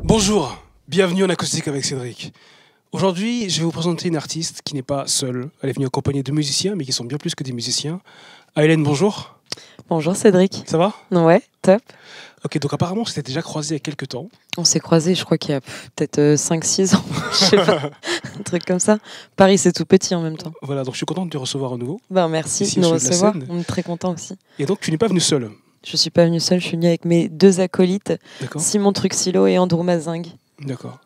Bonjour, bienvenue en acoustique avec Cédric. Aujourd'hui, je vais vous présenter une artiste qui n'est pas seule. Elle est venue accompagnée de musiciens, mais qui sont bien plus que des musiciens. Hélène, bonjour. Bonjour Cédric. Ça va? Ouais, top. Ok, donc apparemment, on s'était déjà croisés il y a quelques temps. On s'est croisés, je crois qu'il y a peut-être 5-6 ans, je sais pas, un truc comme ça. Paris, c'est tout petit en même temps. Voilà, donc je suis content de te recevoir à nouveau. Merci Ici, de nous au Sud de la recevoir, Seine. on est très contents aussi. Et donc, tu n'es pas venu seul. Je suis pas venue seule, je suis venue avec mes deux acolytes, D'accord. Simon Truxillo et Andrew Mazingue. D'accord.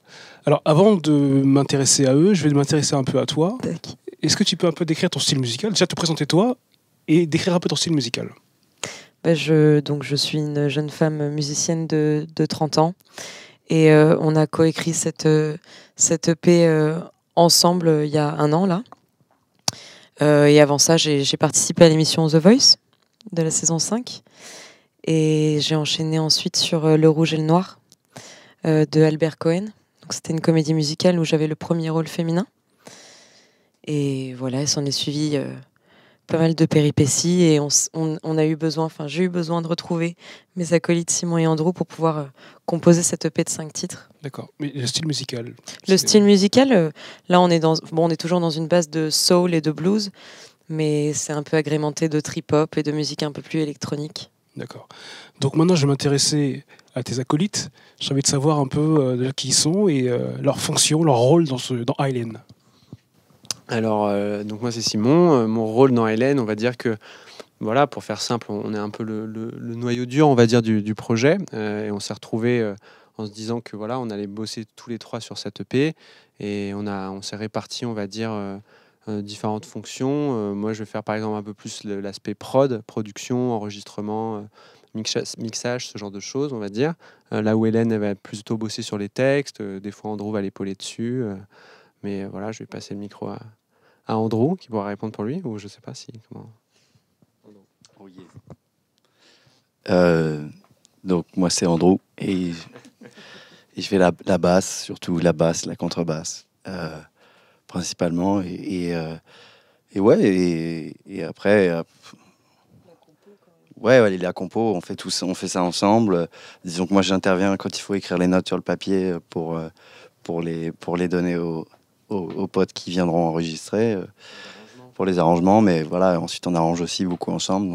Alors, avant de m'intéresser à eux, je vais m'intéresser un peu à toi. Tac. Est-ce que tu peux un peu décrire ton style musical? Déjà, te présenter toi et décrire un peu ton style musical. Je suis une jeune femme musicienne de 30 ans et on a coécrit cette EP ensemble il y a un an là. Et avant ça, j'ai participé à l'émission The Voice de la saison 5 et j'ai enchaîné ensuite sur Le Rouge et le Noir de Albert Cohen. Donc, c'était une comédie musicale où j'avais le premier rôle féminin. Et voilà, il s'en est suivi pas mal de péripéties et on a eu besoin, j'ai eu besoin de retrouver mes acolytes Simon et Andrew pour pouvoir composer cette EP de 5 titres. D'accord. Mais le style musical? Le style musical, là on est toujours dans une base de soul et de blues, mais c'est un peu agrémenté de trip-hop et de musique un peu plus électronique. D'accord. Donc maintenant, je vais m'intéresser à tes acolytes. J'ai envie de savoir un peu déjà qui ils sont et leur fonction, leur rôle dans Hélène. Alors, donc moi c'est Simon. Mon rôle dans Hélène, on va dire que, voilà, pour faire simple, on est un peu le noyau dur, on va dire, du projet. Et on s'est retrouvés en se disant que voilà, on allait bosser tous les trois sur cette EP. Et on s'est répartis, on va dire, différentes fonctions. Moi, je vais faire par exemple un peu plus l'aspect production, enregistrement, mixage, ce genre de choses, on va dire. Là où Hélène, elle va plutôt bosser sur les textes. Des fois, Andrew va l'épauler dessus. Mais voilà, je vais passer le micro à Andrew qui pourra répondre pour lui, ou je sais pas si comment. Oh yeah. Donc moi c'est Andrew et je fais la basse, surtout la basse, la contrebasse principalement et après la compo, on fait ça ensemble. Disons que moi j'interviens quand il faut écrire les notes sur le papier pour les donner aux potes qui viendront enregistrer pour les arrangements, mais voilà, ensuite on arrange aussi beaucoup ensemble,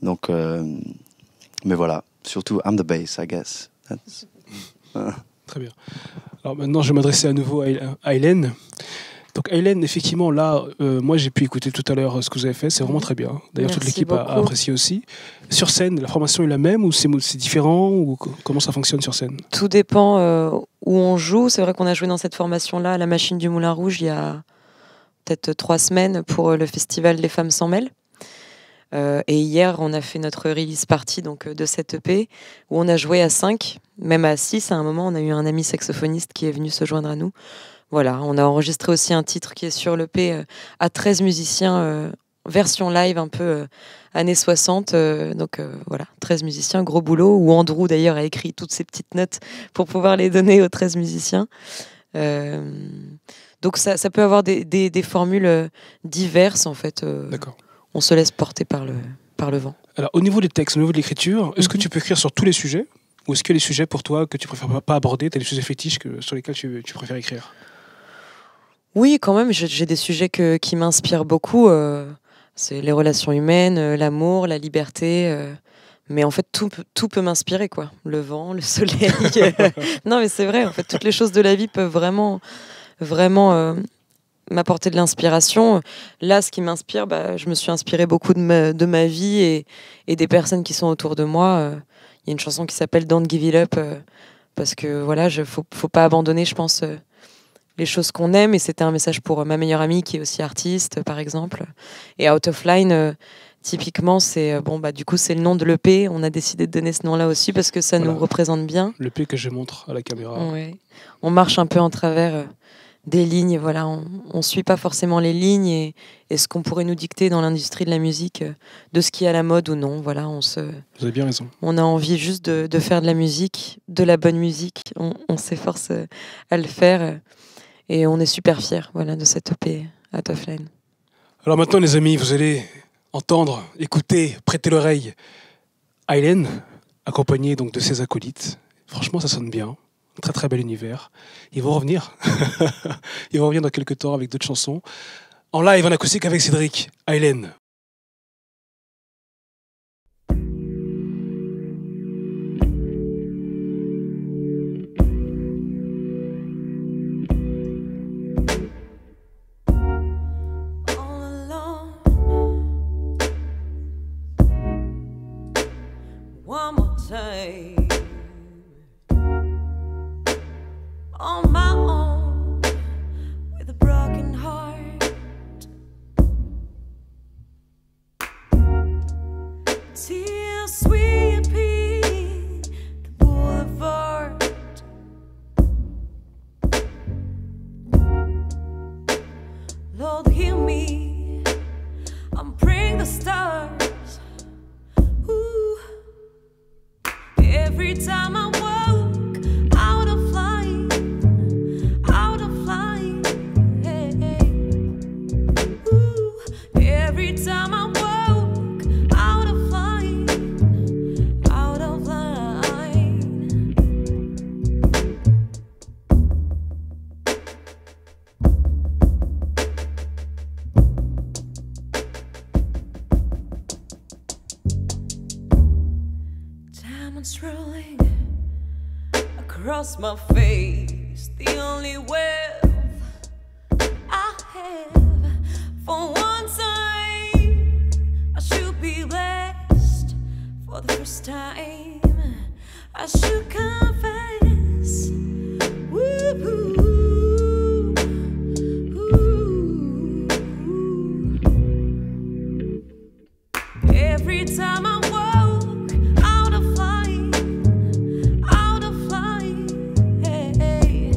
donc mais voilà, surtout I'm the bass, I guess. Très bien. Alors maintenant, je vais m'adresser à nouveau à Hélène. Donc Hélène, effectivement, là, moi j'ai pu écouter tout à l'heure ce que vous avez fait, c'est vraiment très bien. D'ailleurs, toute l'équipe a apprécié aussi. Sur scène, la formation est la même ou c'est différent ou comment ça fonctionne sur scène? Tout dépend où on joue. C'est vrai qu'on a joué dans cette formation-là à la Machine du Moulin Rouge il y a peut-être 3 semaines pour le festival Les Femmes s'en mêlent. Et hier, on a fait notre release party donc, de cette EP où on a joué à 5, même à 6. À un moment, on a eu un ami saxophoniste qui est venu se joindre à nous. Voilà, on a enregistré aussi un titre qui est sur l'EP à 13 musiciens, version live un peu années 60. Voilà, 13 musiciens, gros boulot, où Andrew d'ailleurs a écrit toutes ces petites notes pour pouvoir les donner aux 13 musiciens. Donc ça peut avoir des formules diverses en fait. D'accord. On se laisse porter par le vent. Alors au niveau des textes, au niveau de l'écriture, est-ce que tu peux écrire sur tous les sujets? Ou est-ce que les sujets pour toi que tu préfères pas aborder, tu as des sujets fétiches sur lesquels tu préfères écrire? Oui, quand même, j'ai des sujets qui m'inspirent beaucoup. C'est les relations humaines, l'amour, la liberté. Mais en fait, tout peut m'inspirer, quoi. Le vent, le soleil. Non, mais c'est vrai, en fait, toutes les choses de la vie peuvent vraiment m'apporter de l'inspiration. Là, ce qui m'inspire, je me suis inspirée beaucoup de ma vie et des personnes qui sont autour de moi. Il y a une chanson qui s'appelle Don't Give It Up, parce que voilà, faut pas abandonner, je pense, les choses qu'on aime. Et c'était un message pour ma meilleure amie qui est aussi artiste, par exemple. Et Out of Line, typiquement, c'est du coup, c'est le nom de l'EP. On a décidé de donner ce nom-là aussi parce que ça nous représente bien. L'EP que je montre à la caméra. Ouais. On marche un peu en travers des lignes, voilà, on suit pas forcément les lignes et ce qu'on pourrait nous dicter dans l'industrie de la musique, de ce qui est à la mode ou non. Voilà, Vous avez bien raison. On a envie juste de faire de la musique, de la bonne musique. On s'efforce à le faire Et on est super fiers de cette EP Out of Line. Alors maintenant, les amis, vous allez entendre, écouter, prêter l'oreille Aylen, accompagné donc de ses acolytes. Franchement, ça sonne bien. Très très bel univers. Ils vont revenir. Ils vont revenir dans quelques temps avec d'autres chansons. En live, en acoustique avec Cédric. Aylen. On my own, with a broken heart. Tears sweeping the boulevard. Lord, heal me. I'm praying the stars. Ooh. Every time I walk out of line, hey, hey. Ooh. Every time I walk out of line, out of line. Diamonds rolling across my face, the only wealth I have. For one time, I should be blessed. For the first time, I should confess. Woo-hoo. Every time I walk out of line, hey.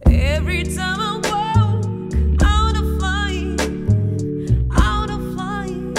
Every time I walk out of line, hey. Out of line.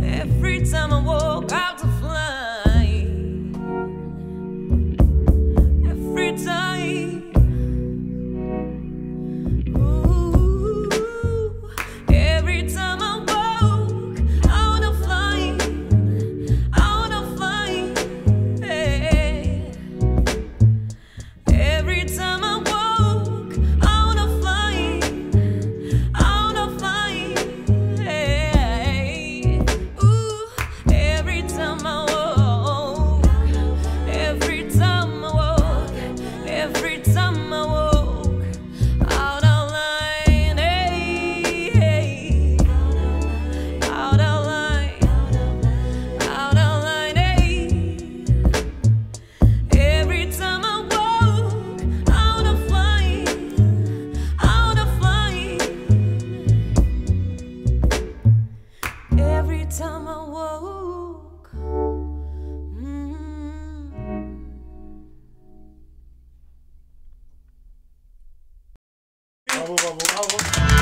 Every time I walk out of line, every time, ooh, every time I walk out of line, hey. Every time I walk out of line, hey. Ooh, every time I walk, every time I walk, every time I walk out of line, hey, hey. Out of line, hey. Every time I walk out of line, every time I walk. Bravo, bravo, bravo.